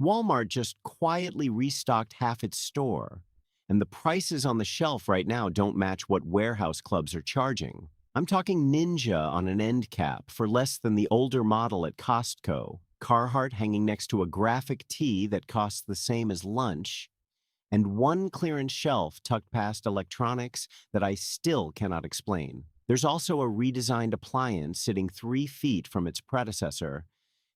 Walmart just quietly restocked half its store, and the prices on the shelf right now don't match what warehouse clubs are charging. I'm talking Ninja on an end cap for less than the older model at Costco, Carhartt hanging next to a graphic tee that costs the same as lunch, and one clearance shelf tucked past electronics that I still cannot explain. There's also a redesigned appliance sitting 3 feet from its predecessor,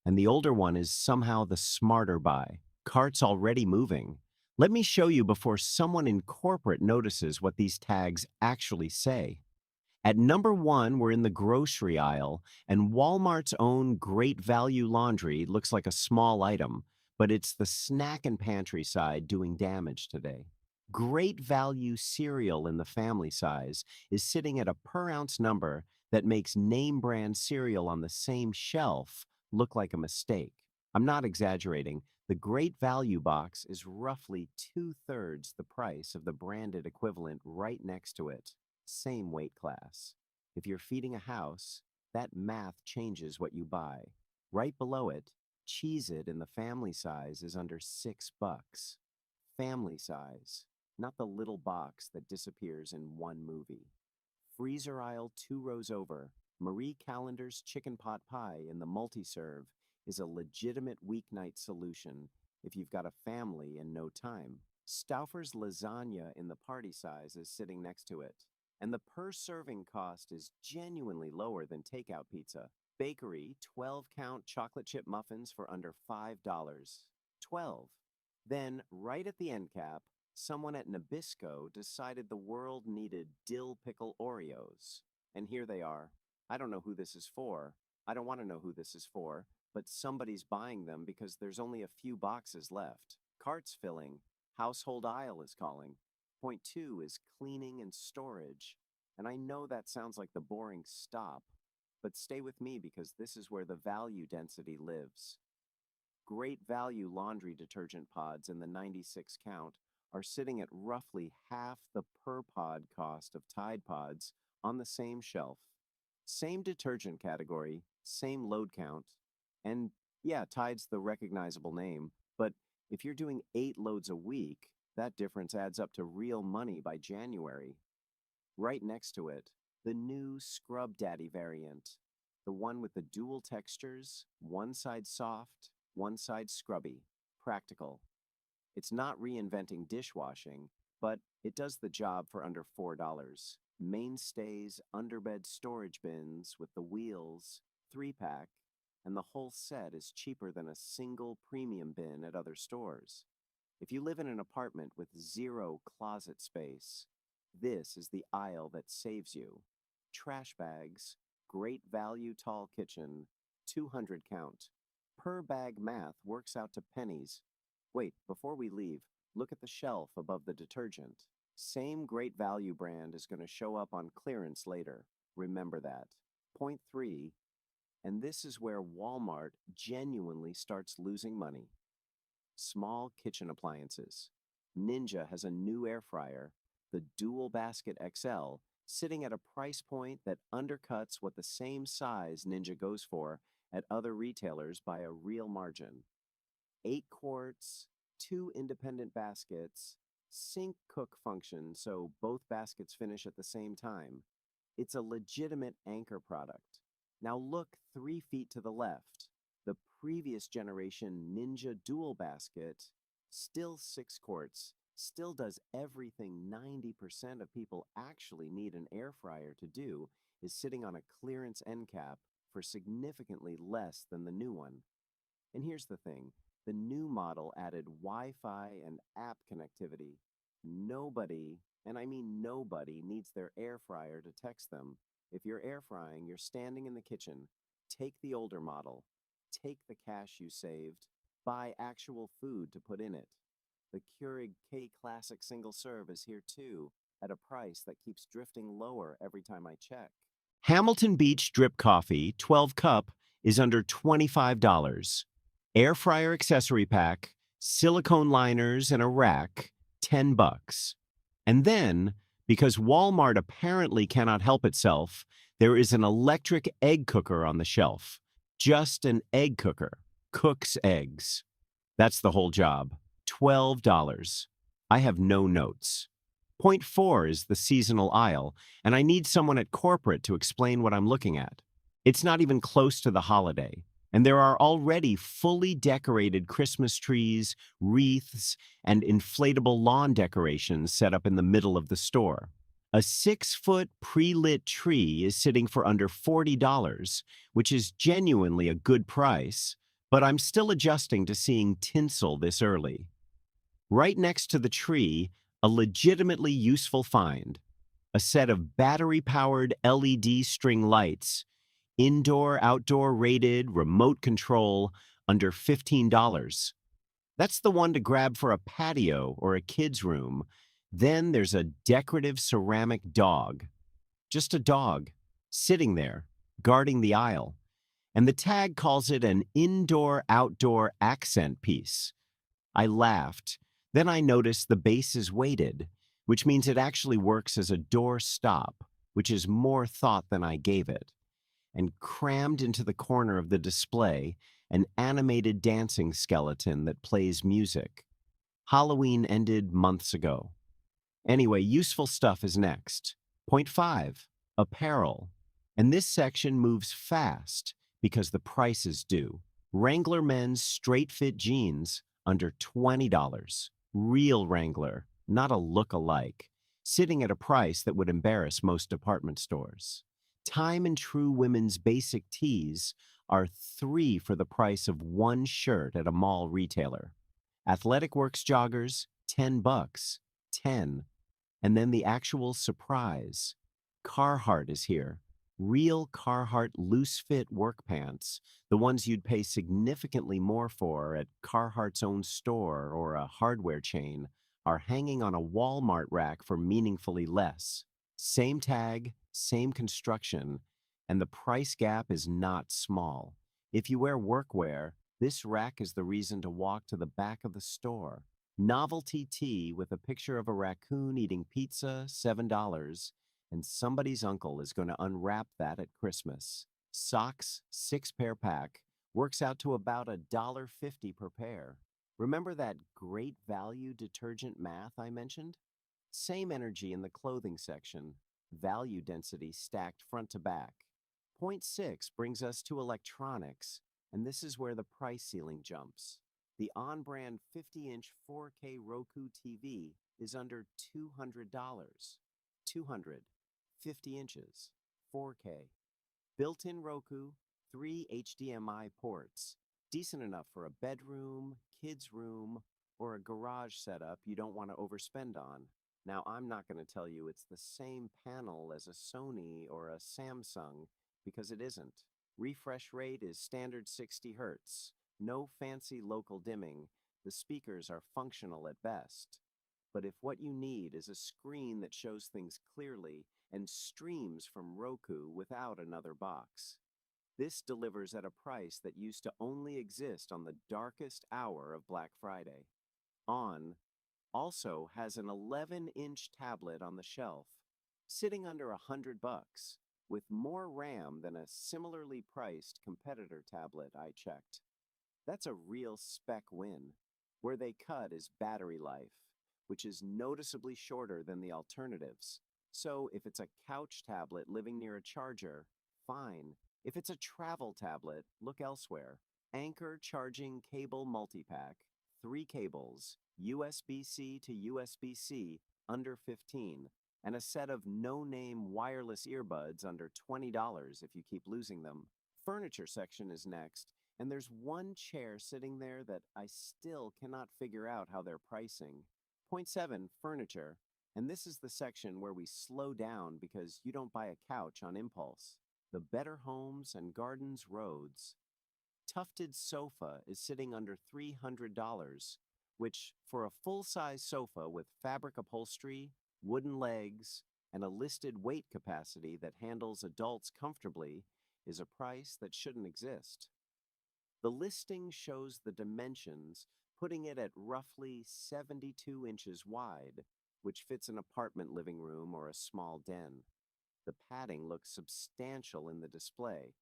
and the older one is somehow the smarter buy. Cart's already moving. Let me show you before someone in corporate notices what these tags actually say. At number one, we're in the grocery aisle, and Walmart's own Great Value Laundry looks like a small item, but it's the snack and pantry side doing damage today. Great Value cereal in the family size is sitting at a per ounce number that makes name brand cereal on the same shelf look like a mistake. I'm not exaggerating. The Great Value box is roughly two-thirds the price of the branded equivalent right next to it. Same weight class. If you're feeding a house, that math changes what you buy. Right below it, Cheez-It in the family size is under $6. Family size, not the little box that disappears in one movie. Freezer aisle 2 rows over, Marie Callender's chicken pot pie in the multi-serve is a legitimate weeknight solution if you've got a family and no time. Stauffer's lasagna in the party size is sitting next to it, and the per serving cost is genuinely lower than takeout pizza. Bakery 12-count chocolate chip muffins for under $5. 12. Then, right at the end cap, someone at Nabisco decided the world needed dill pickle Oreos. And here they are. I don't know who this is for. I don't want to know who this is for, but somebody's buying them because there's only a few boxes left. Cart's filling. Household aisle is calling. Point two is cleaning and storage. And I know that sounds like the boring stop, but stay with me because this is where the value density lives. Great Value laundry detergent pods in the 96 count are sitting at roughly half the per pod cost of Tide Pods on the same shelf. Same detergent category, same load count, and yeah, Tide's the recognizable name, but if you're doing 8 loads a week, that difference adds up to real money by January. Right next to it, the new Scrub Daddy variant, the one with the dual textures, one side soft, one side scrubby, practical. It's not reinventing dishwashing, but it does the job for under $4. Mainstays, underbed storage bins with the wheels, 3-pack, and the whole set is cheaper than a single premium bin at other stores. If you live in an apartment with zero closet space, this is the aisle that saves you. Trash bags, Great Value tall kitchen, 200 count. Per bag math works out to pennies. Wait, before we leave, look at the shelf above the detergent. Same Great Value brand is going to show up on clearance later. Remember that. Point three, and this is where Walmart genuinely starts losing money. Small kitchen appliances. Ninja has a new air fryer, the Dual Basket XL, sitting at a price point that undercuts what the same size Ninja goes for at other retailers by a real margin. 8 quarts, 2 independent baskets, sync cook function so both baskets finish at the same time. It's a legitimate anchor product. Now look 3 feet to the left. The previous generation Ninja Dual Basket, still 6 quarts, still does everything 90% of people actually need an air fryer to do, is sitting on a clearance end cap for significantly less than the new one. And here's the thing, the new model added Wi-Fi and app connectivity. Nobody, and I mean nobody, needs their air fryer to text them. If you're air frying, you're standing in the kitchen. Take the older model. Take the cash you saved. Buy actual food to put in it. The Keurig K Classic single serve is here too, at a price that keeps drifting lower every time I check. Hamilton Beach drip coffee, 12 cup, is under $25. Air fryer accessory pack, silicone liners, and a rack, $10. And then, because Walmart apparently cannot help itself, there is an electric egg cooker on the shelf. Just an egg cooker. Cooks eggs. That's the whole job. $12. I have no notes. Point 4 is the seasonal aisle, and I need someone at corporate to explain what I'm looking at. It's not even close to the holiday, and there are already fully decorated Christmas trees, wreaths, and inflatable lawn decorations set up in the middle of the store. A 6-foot pre-lit tree is sitting for under $40, which is genuinely a good price, but I'm still adjusting to seeing tinsel this early. Right next to the tree, a legitimately useful find, a set of battery-powered LED string lights, indoor-outdoor rated, remote control, under $15. That's the one to grab for a patio or a kid's room. Then there's a decorative ceramic dog. Just a dog, sitting there, guarding the aisle. And the tag calls it an indoor-outdoor accent piece. I laughed. Then I noticed the base is weighted, which means it actually works as a door stop, which is more thought than I gave it. And crammed into the corner of the display, an animated dancing skeleton that plays music. Halloween ended months ago. Anyway, useful stuff is next. Point 5, apparel. And this section moves fast because the prices do. Wrangler men's straight fit jeans under $20. Real Wrangler, not a look-alike, sitting at a price that would embarrass most department stores. Time and true women's basic tees are 3 for the price of 1 shirt at a mall retailer. Athletic Works joggers, $10, 10. And then the actual surprise. Carhartt is here. Real Carhartt loose-fit work pants, the ones you'd pay significantly more for at Carhartt's own store or a hardware chain, are hanging on a Walmart rack for meaningfully less. Same tag, same construction, and the price gap is not small. If you wear workwear, this rack is the reason to walk to the back of the store. Novelty tee with a picture of a raccoon eating pizza, $7, and somebody's uncle is going to unwrap that at Christmas. Socks, 6-pair pack, works out to about $1.50 per pair. Remember that great value detergent math I mentioned? Same energy in the clothing section, value density stacked front to back. Point 6 brings us to electronics, and this is where the price ceiling jumps. The on-brand 50-inch 4K Roku TV is under $200. 200, 50 inches, 4K. Built-in Roku, 3 HDMI ports. Decent enough for a bedroom, kid's room, or a garage setup you don't want to overspend on. Now, I'm not going to tell you it's the same panel as a Sony or a Samsung, because it isn't. Refresh rate is standard 60 Hz. No fancy local dimming. The speakers are functional at best. But if what you need is a screen that shows things clearly and streams from Roku without another box, this delivers at a price that used to only exist on the darkest hour of Black Friday. On also has an 11-inch tablet on the shelf, sitting under $100, with more RAM than a similarly priced competitor tablet I checked. That's a real spec win. Where they cut is battery life, which is noticeably shorter than the alternatives. So if it's a couch tablet living near a charger, fine. If it's a travel tablet, look elsewhere. Anchor charging cable multipack, 3 cables, USB-C to USB-C, under $15, and a set of no-name wireless earbuds under $20 if you keep losing them. Furniture section is next, and there's one chair sitting there that I still cannot figure out how they're pricing. Point 7, furniture, and this is the section where we slow down because you don't buy a couch on impulse. The Better Homes and Gardens Roads. Tufted sofa is sitting under $300, which, for a full-size sofa with fabric upholstery, wooden legs, and a listed weight capacity that handles adults comfortably, is a price that shouldn't exist. The listing shows the dimensions, putting it at roughly 72 inches wide, which fits an apartment living room or a small den. The padding looks substantial in the display,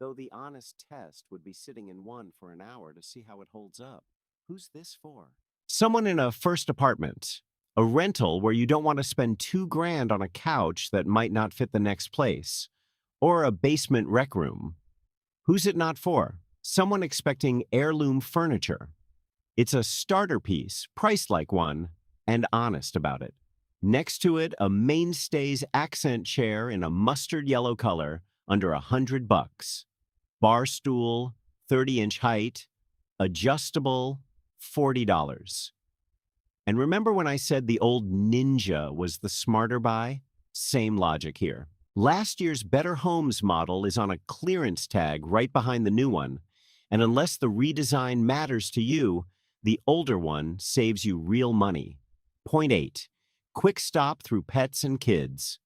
though the honest test would be sitting in one for an hour to see how it holds up. Who's this for? Someone in a first apartment, a rental where you don't want to spend 2 grand on a couch that might not fit the next place, or a basement rec room. Who's it not for? Someone expecting heirloom furniture. It's a starter piece, priced like one, and honest about it. Next to it, a mainstays accent chair in a mustard yellow color, under $100. Bar stool, 30-inch height, adjustable, $40. And remember when I said the old Ninja was the smarter buy? Same logic here. Last year's Better Homes model is on a clearance tag right behind the new one, and unless the redesign matters to you, the older one saves you real money. Point 8. Quick stop through pets and kids.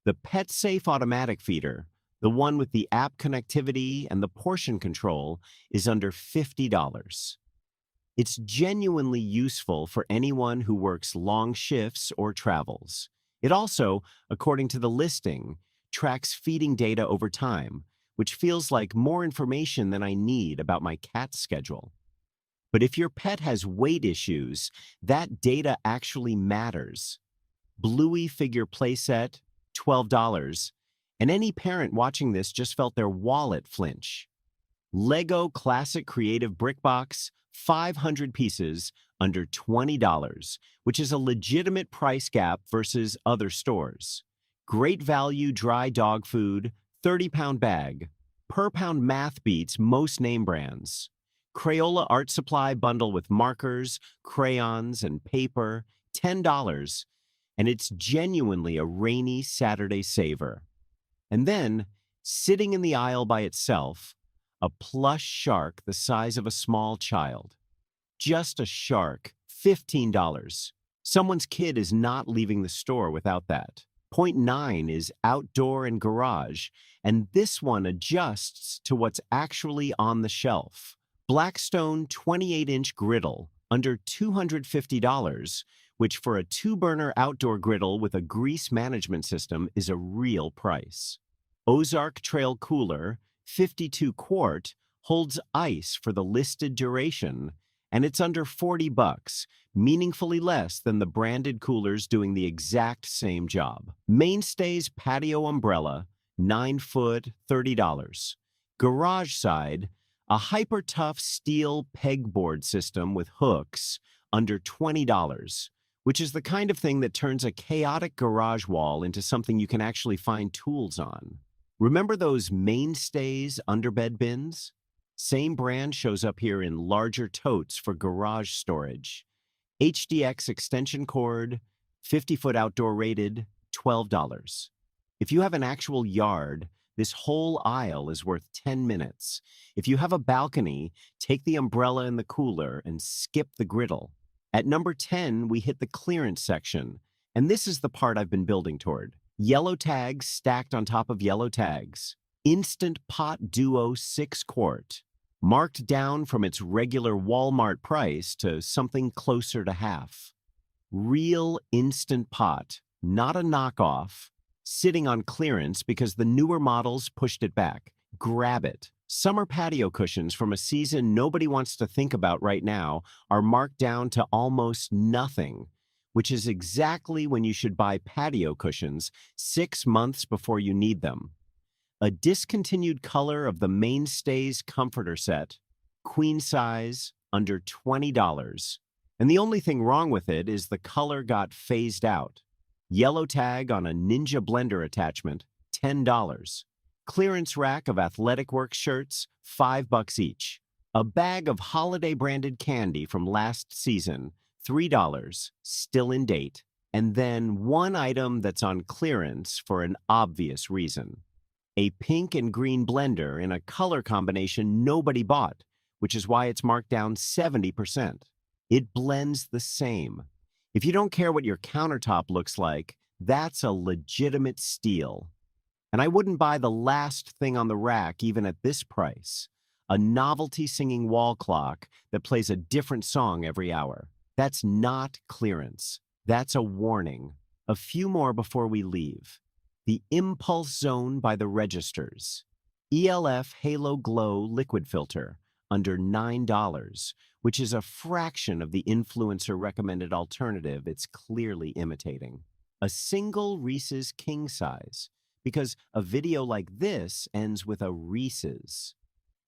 The PetSafe automatic feeder, the one with the app connectivity and the portion control, is under $50. It's genuinely useful for anyone who works long shifts or travels. It also, according to the listing, tracks feeding data over time, which feels like more information than I need about my cat's schedule. But if your pet has weight issues, that data actually matters. Bluey figure playset, $12, and any parent watching this just felt their wallet flinch. Lego Classic Creative Brick Box, 500 pieces, under $20, which is a legitimate price gap versus other stores. Great value dry dog food, 30-pound bag. Per pound math beats most name brands. Crayola art supply bundle with markers, crayons, and paper, $10, and it's genuinely a rainy Saturday saver. And then, sitting in the aisle by itself, a plush shark the size of a small child. Just a shark, $15. Someone's kid is not leaving the store without that. Point 9 is outdoor and garage, and this one adjusts to what's actually on the shelf. Blackstone 28-inch griddle, under $250, which for a 2-burner outdoor griddle with a grease management system is a real price. Ozark Trail cooler, 52 quart, holds ice for the listed duration, and it's under $40, meaningfully less than the branded coolers doing the exact same job. Mainstays patio umbrella, 9 foot, $30. Garage side, a hyper-tough steel pegboard system with hooks, under $20, which is the kind of thing that turns a chaotic garage wall into something you can actually find tools on. Remember those Mainstays underbed bins? Same brand shows up here in larger totes for garage storage. HDX extension cord, 50-foot outdoor rated, $12. If you have an actual yard, this whole aisle is worth 10 minutes. If you have a balcony, take the umbrella and the cooler and skip the griddle. At number 10, we hit the clearance section, and this is the part I've been building toward. Yellow tags stacked on top of yellow tags. Instant Pot Duo 6 quart. Marked down from its regular Walmart price to something closer to half. Real Instant Pot, not a knockoff, sitting on clearance because the newer models pushed it back. Grab it. Summer patio cushions from a season nobody wants to think about right now are marked down to almost nothing, which is exactly when you should buy patio cushions 6 months before you need them. A discontinued color of the Mainstays comforter set, queen size, under $20. And the only thing wrong with it is the color got phased out. Yellow tag on a Ninja blender attachment, $10. Clearance rack of athletic work shirts, $5 each. A bag of holiday branded candy from last season, $3, still in date. And then one item that's on clearance for an obvious reason. A pink and green blender in a color combination nobody bought, which is why it's marked down 70%. It blends the same. If you don't care what your countertop looks like, that's a legitimate steal. And I wouldn't buy the last thing on the rack even at this price. A novelty singing wall clock that plays a different song every hour. That's not clearance. That's a warning. A few more before we leave. The Impulse Zone by the Registers. ELF Halo Glow liquid filter, under $9, which is a fraction of the influencer-recommended alternative it's clearly imitating. A single Reese's king size, because a video like this ends with a Reese's.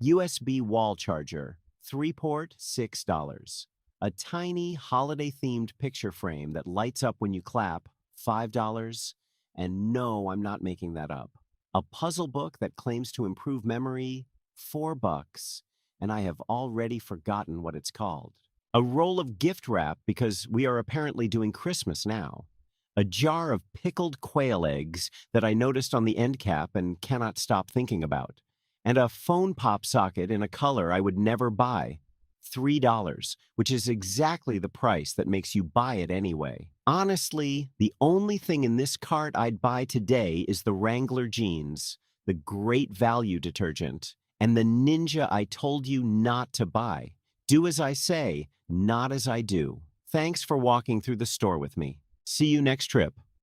USB wall charger, 3-port, $6. A tiny holiday-themed picture frame that lights up when you clap, $5. And no, I'm not making that up. A puzzle book that claims to improve memory, $4. And I have already forgotten what it's called. A roll of gift wrap because we are apparently doing Christmas now. A jar of pickled quail eggs that I noticed on the end cap and cannot stop thinking about. And a phone pop socket in a color I would never buy. $3, which is exactly the price that makes you buy it anyway. Honestly, the only thing in this cart I'd buy today is the Wrangler jeans, the Great Value detergent, and the Ninja I told you not to buy. Do as I say, not as I do. Thanks for walking through the store with me. See you next trip.